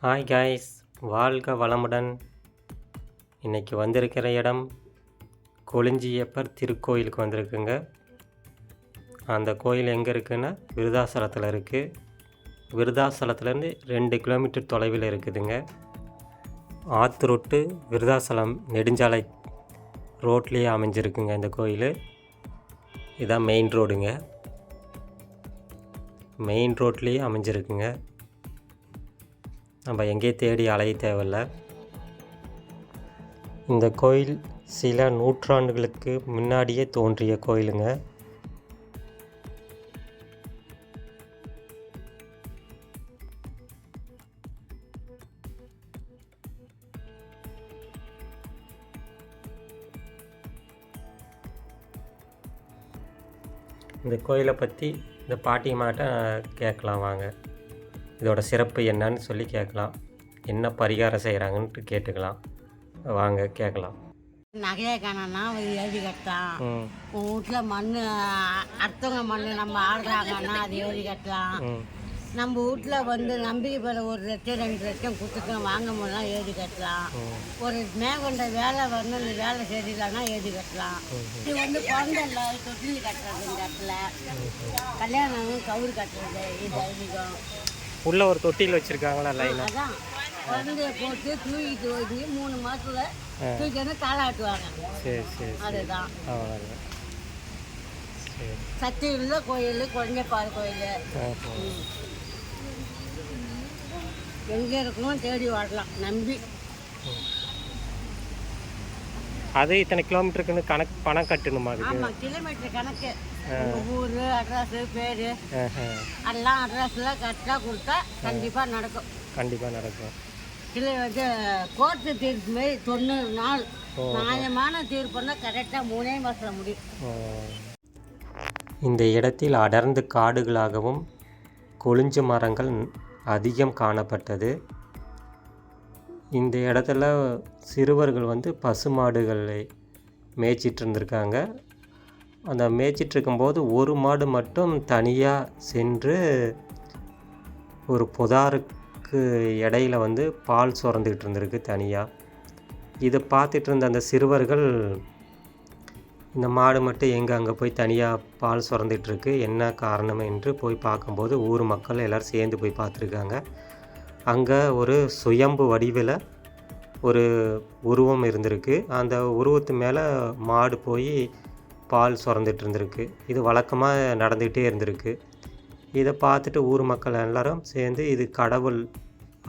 Hi guys, வாழ்க வளமுடன். இன்றைக்கி வந்திருக்கிற இடம் கொளிஞ்சியப்பர் திருக்கோயிலுக்கு வந்திருக்குங்க. அந்த கோயில் எங்கே இருக்குதுன்னா விருதாசலத்தில் இருக்குது. விருதாசலத்துலேருந்து 2 கிலோமீட்டர் தொலைவில் இருக்குதுங்க. ஆத்துரோட்டு விருதாசலம் நெடுஞ்சாலை ரோட்லேயே அமைஞ்சிருக்குங்க இந்த கோயில். இதான் மெயின் ரோடுங்க. மெயின் ரோட்லேயே அமைஞ்சிருக்குங்க. நம்ம எங்கேயும் தேடி அலைய தேவையில்லை. இந்த கோயில் சில நூற்றாண்டுகளுக்கு முன்னாடியே தோன்றிய கோயிலுங்க. இந்த கோயிலை பற்றி இந்த பாட்டியம்மாட்ட கேட்கலாம் வாங்க. இதோட சிறப்பு என்னன்னு சொல்லி கேட்கலாம். என்ன பரிகாரம் செய்கிறாங்கன்ட்டு கேட்டுக்கலாம் வாங்க, கேட்கலாம். நகையை காணனா எழுதி கட்டலாம். உன் வீட்டில் மண் அடுத்தவங்க மண் நம்ம ஆடுறாங்கன்னா அது எழுதி கட்டலாம். நம்ம வீட்டில் வந்து நம்பிக்கை பெற 1 லட்சம் 2 லட்சம் கொடுத்துட்டு வாங்க முடியலாம் எழுதி கட்டலாம். ஒரு மேற்கொண்ட வேலை வரணும், இந்த வேலை சரியில்லைன்னா எழுதி கட்டலாம். இது வந்து குழந்தை இல்லை தொட்டில் கட்டுறது, இந்த இடத்துல கல்யாணம் கவுரு கட்டுறது, இது அதிகம். உள்ள ஒரு தொட்டியில் வச்சுருக்காங்களா லைனாக? அதான் குழந்தைய போட்டு தூக்கிட்டு வந்து 3 மாதத்துல தூக்கி வந்து தாளாட்டுவாங்க. சரி சரி, அதுதான் அவ்வளோதான். சரி, சக்தி உள்ள கோயில் குழந்தைப்பார் கோயில். எங்கே இருக்கணும் தேடி வரலாம் நம்பி. அது இத்தனை கிலோமீட்டருக்குன்னு பணம் கட்டணுமா? ஆமாம், கிலோமீட்டர் கணக்கு. ஊர் அட்ரஸு பேர் எல்லாம் அட்ரஸ்லாம் கரெக்டாக கொடுத்தா கண்டிப்பாக நடக்கும். கண்டிப்பாக நடக்கும். இல்லை வந்து கோர்ட்டு தீர்ப்பு மாரி 90 நாள் நியாயமான தீர்ப்புன்னா கரெக்டாக 3 மாதத்தில் முடியும். இந்த இடத்தில் அடர்ந்த காடுகளாகவும் கொளிஞ்சு மரங்கள் அதிகம் காணப்பட்டது. இந்த இடத்துல சிறுவர்கள் வந்து பசுமாடுகளை மேய்ச்சிட்டு இருந்திருக்காங்க. அந்த மேய்ச்சிட்டு இருக்கும்போது ஒரு மாடு மட்டும் தனியாக சென்று ஒரு புதாருக்கு இடையில வந்து பால் சுரந்துக்கிட்டு இருந்திருக்கு தனியாக. இதை பார்த்துட்டு இருந்த அந்த சிறுவர்கள், இந்த மாடு மட்டும் எங்கே அங்கே போய் தனியாக பால் சுரந்துட்டுருக்கு, என்ன காரணம் என்று போய் பார்க்கும்போது ஊர் மக்கள் எல்லோரும் சேர்ந்து போய் பார்த்துருக்காங்க. அங்கே ஒரு சுயம்பு வடிவில் ஒரு உருவம் இருந்திருக்கு. அந்த உருவத்து மேலே மாடு போய் பால் சுரந்துட்டு இருந்திருக்கு. இது வழக்கமாக நடந்துக்கிட்டே இருந்திருக்கு. இதை பார்த்துட்டு ஊர் மக்கள் எல்லோரும் சேர்ந்து இது கடவுள்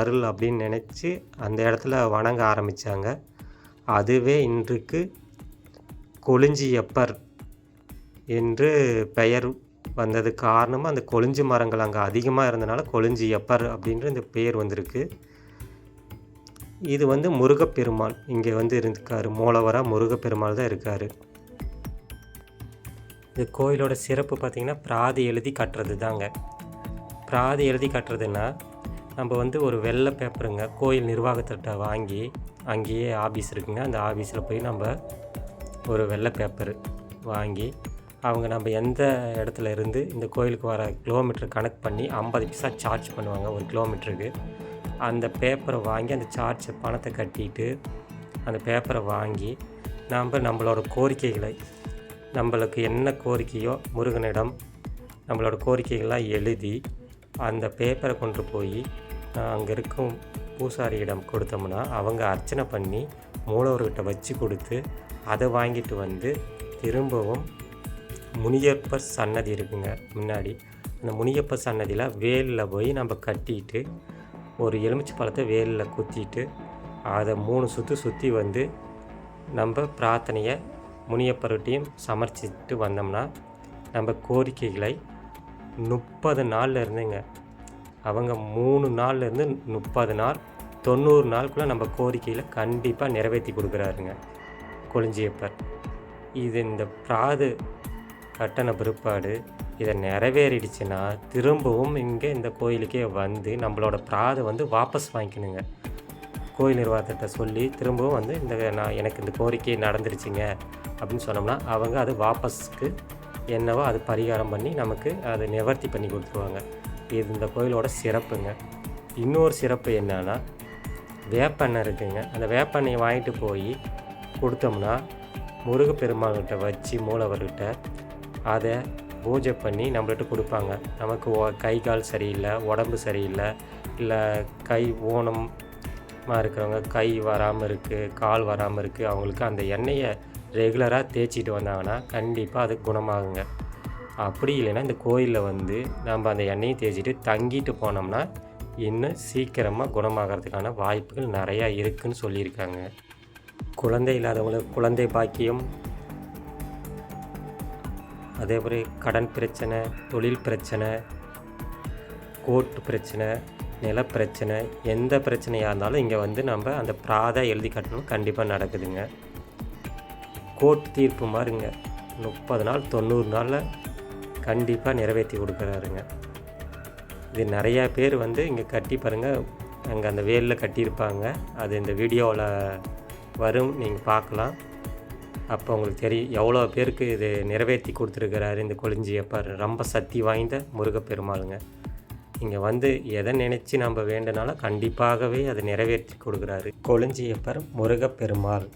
அருள் அப்படின்னு நினச்சி அந்த இடத்துல வணங்க ஆரம்பித்தாங்க. அதுவே இன்றைக்கு கொளிஞ்சியப்பர் என்று பெயர் வந்தது காரணமாக அந்த கொளிஞ்சி மரங்கள் அங்கே அதிகமாக இருந்தனால கொளிஞ்சியப்பர் அப்படின்ற இந்த பெயர் வந்திருக்கு. இது வந்து முருகப்பெருமாள் இங்கே வந்து இருக்கார். மூலவராக முருகப்பெருமாள் தான் இருக்கார். இந்த கோயிலோட சிறப்பு பார்த்திங்கன்னா பிராதி எழுதி கட்டுறது தாங்க. பிராதி எழுதி கட்டுறதுன்னா நம்ம வந்து ஒரு வெள்ளை பேப்பருங்க கோயில் நிர்வாகத்திட்ட வாங்கி, அங்கேயே ஆஃபீஸ் இருக்குங்க, அந்த ஆஃபீஸில் போய் நம்ம ஒரு வெள்ளை பேப்பரு வாங்கி அவங்க நம்ம எந்த இடத்துல இருந்து இந்த கோயிலுக்கு வர கிலோமீட்டர் கனெக்ட் பண்ணி 50 பைசா சார்ஜ் பண்ணுவாங்க ஒரு கிலோமீட்டருக்கு. அந்த பேப்பரை வாங்கி அந்த சார்ஜ் பணத்தை கட்டிட்டு அந்த பேப்பரை வாங்கி நம்மளோட கோரிக்கைகளை, நம்மளுக்கு என்ன கோரிக்கையோ முருகனிடம் நம்மளோட கோரிக்கைகள்லாம் எழுதி அந்த பேப்பரை கொண்டு போய் அங்கே இருக்கும் பூசாரியிடம் கொடுத்தோம்னா அவங்க அர்ச்சனை பண்ணி மூலவர்கிட்ட வச்சு கொடுத்து அதை வாங்கிட்டு வந்து திரும்பவும் முனியப்பர் சன்னதி இருக்குங்க முன்னாடி. அந்த முனியப்பர் சன்னதியில் வேலில் போய் நம்ம கட்டிட்டு ஒரு எலுமிச்சை பழத்தை வேலில் குத்திட்டு அதை 3 சுற்று சுற்றி வந்து நம்ம பிரார்த்தனையை முனியப்பர்கிட்டையும் சமர்ப்பிச்சுட்டு வந்தோம்னா நம்ம கோரிக்கைகளை 30 நாளில் இருந்துங்க, அவங்க 3 நாள்லேருந்து 30 நாள் 90 நாளுக்குள்ளே நம்ம கோரிக்கையில் கண்டிப்பாக நிறைவேற்றி கொடுக்குறாருங்க கொளிஞ்சியப்பர். இது இந்த பிராது கட்டண பிற்பாடு இதை நிறைவேறிடுச்சுன்னா திரும்பவும் இங்கே இந்த கோயிலுக்கே வந்து நம்மளோட பிராதை வந்து வாபஸ் வாங்கிக்கணுங்க. கோயில் நிர்வாகத்திட்ட சொல்லி திரும்பவும் வந்து எனக்கு இந்த கோரிக்கை நடந்துருச்சுங்க அப்படின்னு சொன்னோம்னா அவங்க அது வாபஸ்க்கு என்னவோ அது பரிகாரம் பண்ணி நமக்கு அதை நிவர்த்தி பண்ணி கொடுத்துருவாங்க. இது இந்த கோயிலோட சிறப்புங்க. இன்னொரு சிறப்பு என்னன்னா, வேப்பெண்ணெய் இருக்குங்க. அந்த வேப்பெண்ணெயை வாங்கிட்டு போய் கொடுத்தோம்னா, முருகப்பெருமான்கிட்ட வச்சு மூலவர்கிட்ட அதை பூஜை பண்ணி நம்மள்ட்ட கொடுப்பாங்க. நமக்கு கை கால் சரியில்லை, உடம்பு சரியில்லை, இல்லை கை ஊனமாக இருக்கிறவங்க, கை வராமல் இருக்குது, கால் வராமல் இருக்குது, அவங்களுக்கு அந்த எண்ணெயை ரெகுலராக தேய்ச்சிட்டு வந்தாங்கன்னா கண்டிப்பாக அது குணமாகுங்க. அப்படி இல்லைன்னா இந்த கோயிலில் வந்து நம்ம அந்த எண்ணெயை தேய்ச்சிட்டு தங்கிட்டு போனோம்னா இன்னும் சீக்கிரமாக குணமாகறதுக்கான வாய்ப்புகள் நிறையா இருக்குதுன்னு சொல்லியிருக்காங்க. குழந்தை இல்லாதவங்களுக்கு குழந்தை பாக்கியம், அதேபோல் கடன் பிரச்சனை, தொழில் பிரச்சனை, கோர்ட்டு பிரச்சனை, நிலப்பிரச்சனை, எந்த பிரச்சனையாக இருந்தாலும் இங்கே வந்து நம்ம அந்த பிராதை எழுதி கட்டணும், கண்டிப்பாக நடக்குதுங்க. கோர்ட் தீர்ப்பு மாதிரிங்க, 30 நாள் 90 நாளில் கண்டிப்பாக நிறைவேற்றி கொடுக்குறாருங்க. இது நிறையா பேர் வந்து இங்கே கட்டி பாருங்கள், அங்கே அந்த வேலில் கட்டியிருப்பாங்க. அது இந்த வீடியோவில் வரும், நீங்கள் பார்க்கலாம். அப்போ உங்களுக்கு தெரியும் எவ்வளோ பேருக்கு இது நிறைவேற்றி கொடுத்துருக்கிறாரு இந்த கொளிஞ்சியப்பர். ரொம்ப சக்தி வாய்ந்த முருகப்பெருமாளுங்க. இங்கே வந்து எதை நினச்சி நம்ம வேண்டுனாலும் கண்டிப்பாகவே அதை நிறைவேற்றி கொடுக்குறாரு கொளிஞ்சியப்பர் முருகப்பெருமாள்.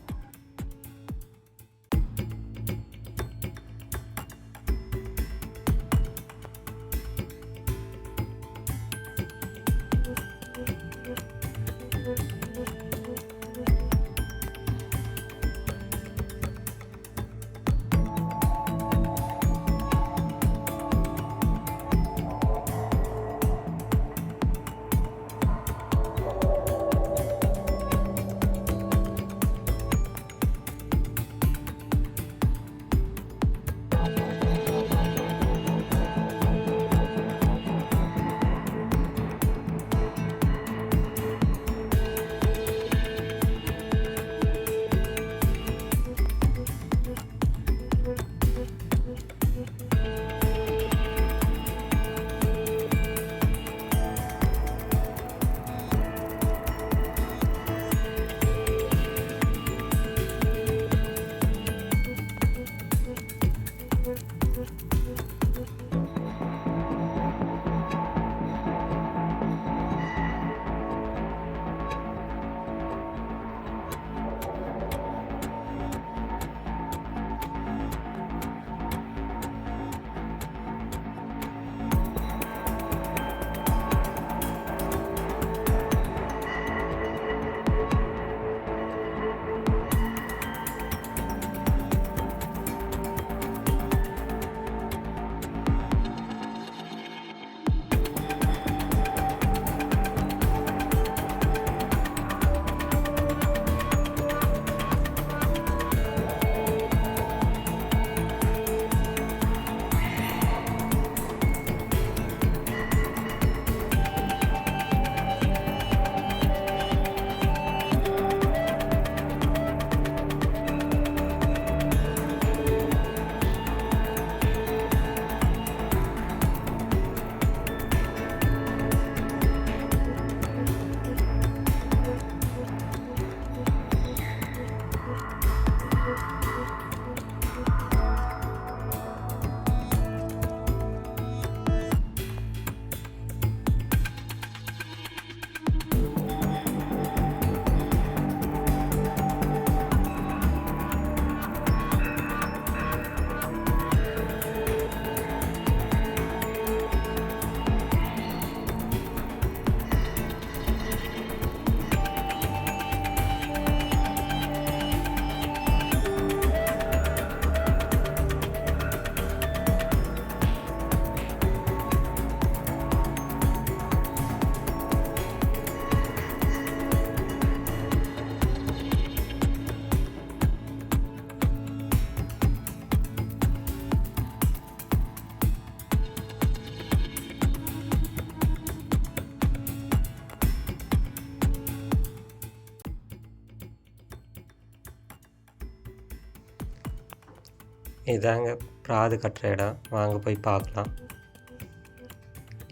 இதாங்க பிராது கட்டுற இடம். வாங்க போய் பார்க்கலாம்.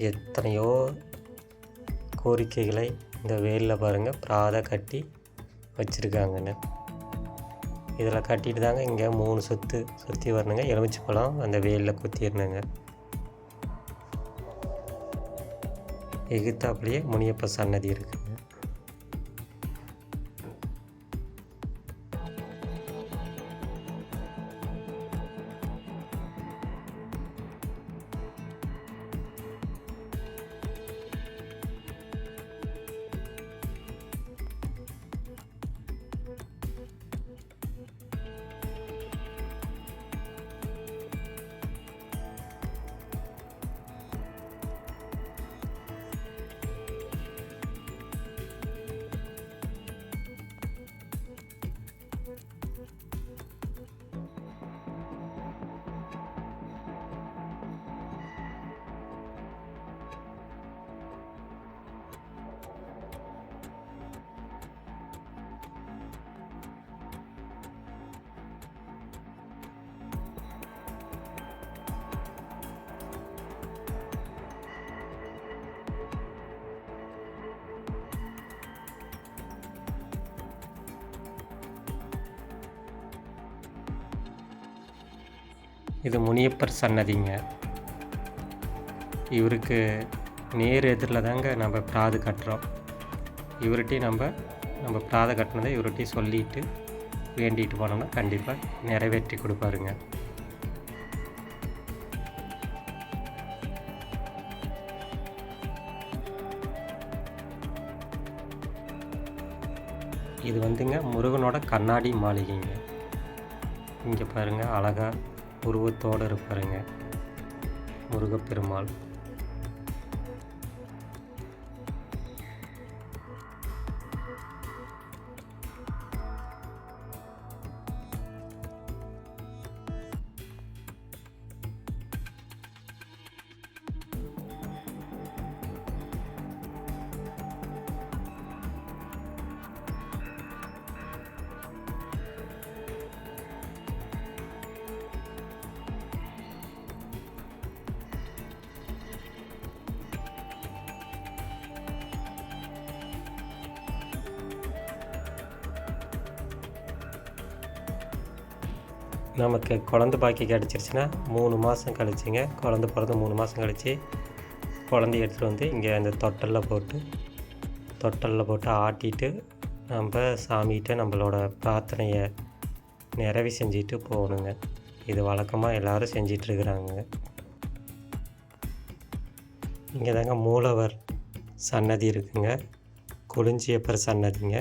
எத்தனையோ கோரிக்கைகளை இந்த வேலில் பாருங்கள் பிராதை கட்டி வச்சுருக்காங்கன்னு. இதில் கட்டிட்டு தாங்க இங்கே 3 சுற்றி வரணுங்க. எலுமிச்சை பழம் அந்த வேலில் குத்திடணுங்க. எகுத்தாப்புலேயே முனியப்ப சன்னதி இருக்குங்க. இது முனியப்பர் சன்னதிங்க. இவருக்கு நேர் எதிரில் தாங்க நம்ம பிராது கட்டுறோம். இவர்கிட்டையும் நம்ம பிராத கட்டினதை இவர்கிட்டையும் சொல்லிட்டு வேண்டிட்டு போனோம்னா கண்டிப்பாக நிறைவேற்றி கொடுப்பாருங்க. இது வந்துங்க முருகனோட கண்ணாடி மாளிகைங்க. இங்கே பாருங்கள், அழகாக உருவத்தோடு இருப்பாருங்க முருகப்பெருமாள். நமக்கு குழந்த பாக்கி கிடச்சிருச்சுன்னா 3 மாதம் கழிச்சுங்க, குழந்த பிறந்து 3 மாதம் கழித்து குழந்தைய எடுத்துகிட்டு வந்து இங்கே அந்த தொட்டலில் போட்டு ஆட்டிட்டு நம்ம சாமிகிட்ட நம்மளோட பிரார்த்தனையை நிறைவு செஞ்சுட்டு போகணுங்க. இது வழக்கமாக எல்லோரும் செஞ்சிட்ருக்குறாங்க. இங்கே தாங்க மூலவர் சன்னதி இருக்குங்க, கொளிஞ்சியப்பர் சன்னதிங்க.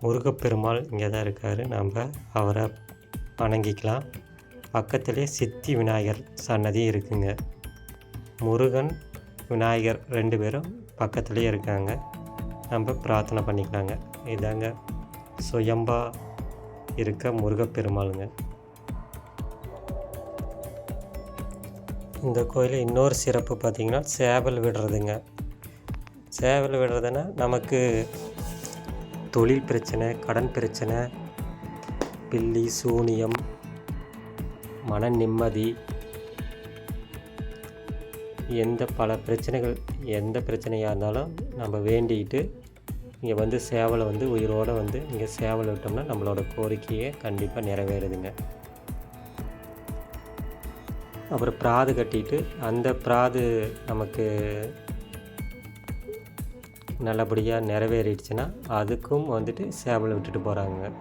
முருகப்பெருமாள் இங்கே தான் இருக்கார், நம்ம அவரை வணங்கிக்கலாம். பக்கத்துலேயே சித்தி விநாயகர் சன்னதி இருக்குங்க. முருகன் விநாயகர் 2 பேரும் பக்கத்துலேயே இருக்காங்க, நம்ம பிரார்த்தனை பண்ணிக்கலாங்க. இதாங்க சுயம்பா இருக்க முருகப்பெருமாளுங்க. இந்த கோயிலில் இன்னொரு சிறப்பு பார்த்திங்கன்னா சேவல் விடுறதுங்க. சேவல் விடுறதுன்னா நமக்கு தொழில் பிரச்சனை, கடன் பிரச்சனை, பில்லி சூனியம், மன நிம்மதி, பல பிரச்சனைகள், எந்த பிரச்சனையாக இருந்தாலும் நம்ம வேண்டிக்கிட்டு இங்கே வந்து சேவலை வந்து உயிரோடு வந்து இங்கே சேவலை விட்டோம்னா நம்மளோட கோரிக்கையை கண்டிப்பாக நிறைவேறுதுங்க. அப்புறம் பிராது கட்டிட்டு அந்த பிராது நமக்கு நல்லபடியாக நிறைவேறிடுச்சுன்னா அதுக்கும் வந்துட்டு சேவலை விட்டுட்டு போகிறாங்க.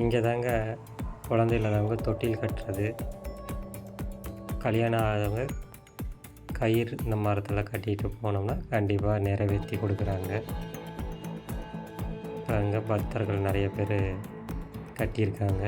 இங்கே தாங்க குழந்தை இல்லாதவங்க தொட்டில் கட்டுறது, கல்யாணம் ஆகாதவங்க கயிறு இந்த மரத்தில் கட்டிட்டு போனோம்னா கண்டிப்பாக நிறைவேற்றி கொடுக்குறாங்க. அங்கே பக்தர்கள் நிறைய பேர் கட்டியிருக்காங்க.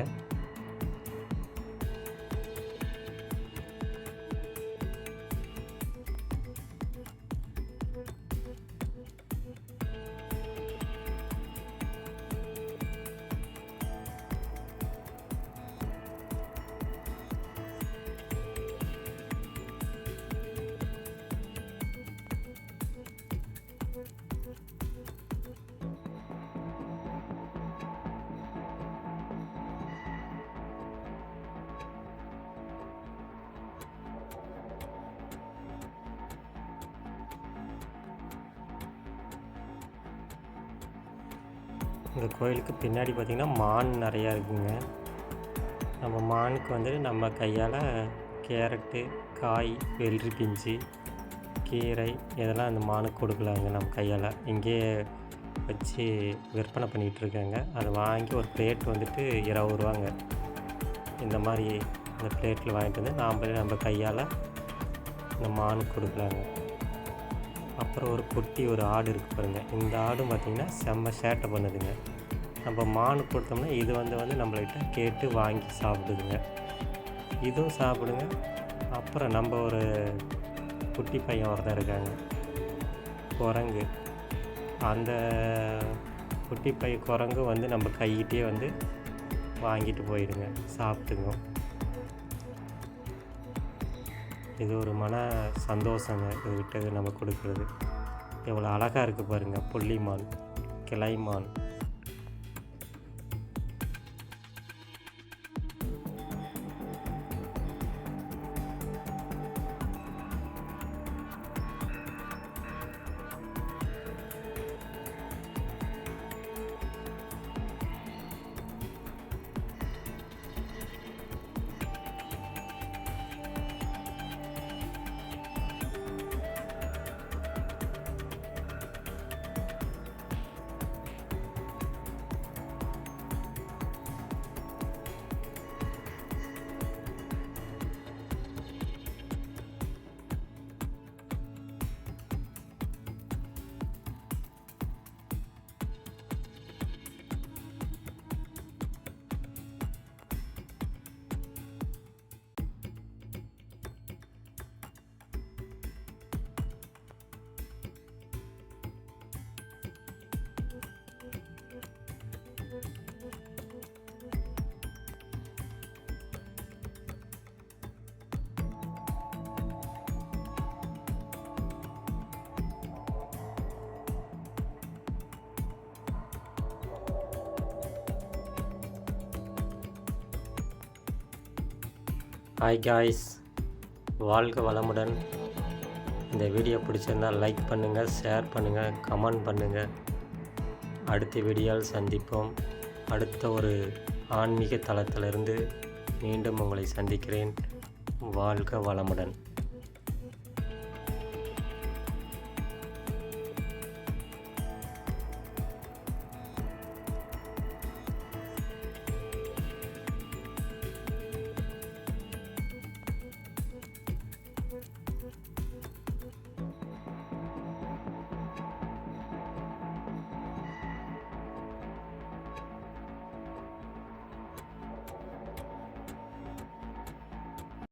இந்த கோயிலுக்கு பின்னாடி பார்த்திங்கன்னா மான் நிறையா இருக்குங்க. நம்ம மானுக்கு வந்துட்டு நம்ம கையால் கேரட்டு, காய், வெள்ளரி பிஞ்சு, கீரை இதெல்லாம் அந்த மானுக்கு கொடுக்கலாங்க. நம்ம கையால் இங்கேயே வச்சு விற்பனை பண்ணிகிட்ருக்காங்க. அதை வாங்கி ஒரு பிளேட் வந்துட்டு 20 ரூபாங்க. இந்த மாதிரி இந்த பிளேட்டில் வாங்கிட்டு வந்து நம்ம கையால் இந்த மானுக்கு கொடுக்கலாங்க. அப்புறம் ஒரு குட்டி ஒரு ஆடு இருக்குது பாருங்கள். இந்த ஆடும் பார்த்திங்கன்னா செம்ம சேட்டை பண்ணுதுங்க. நம்ம மானுக்கு கொடுத்தோம்னா இது வந்து நம்மள்கிட்ட கேட்டு வாங்கி சாப்பிடுதுங்க. இதுவும் சாப்பிடுங்க. அப்புறம் நம்ம ஒரு குட்டி பையன் ஒருத்தன் இருக்காங்க, குரங்கு. அந்த குட்டி குரங்கு வந்து நம்ம கையிட்டே வந்து வாங்கிட்டு போயிடுங்க, சாப்பிட்டுங்க. இது ஒரு மன சந்தோஷங்க. இதுகிட்ட நம்ம கொடுக்குறது எவ்வளோ அழகாக இருக்குது பாருங்கள். புள்ளிமான், கிளைமான். ஹாய் காய்ஸ், வாழ்க வளமுடன். இந்த வீடியோ பிடிச்சிருந்தால் லைக் பண்ணுங்கள், ஷேர் பண்ணுங்கள், கமெண்ட் பண்ணுங்கள். அடுத்த வீடியோவில் சந்திப்போம். அடுத்த ஒரு ஆன்மீக தளத்திலிருந்து மீண்டும் உங்களை சந்திக்கிறேன். வாழ்க வளமுடன்.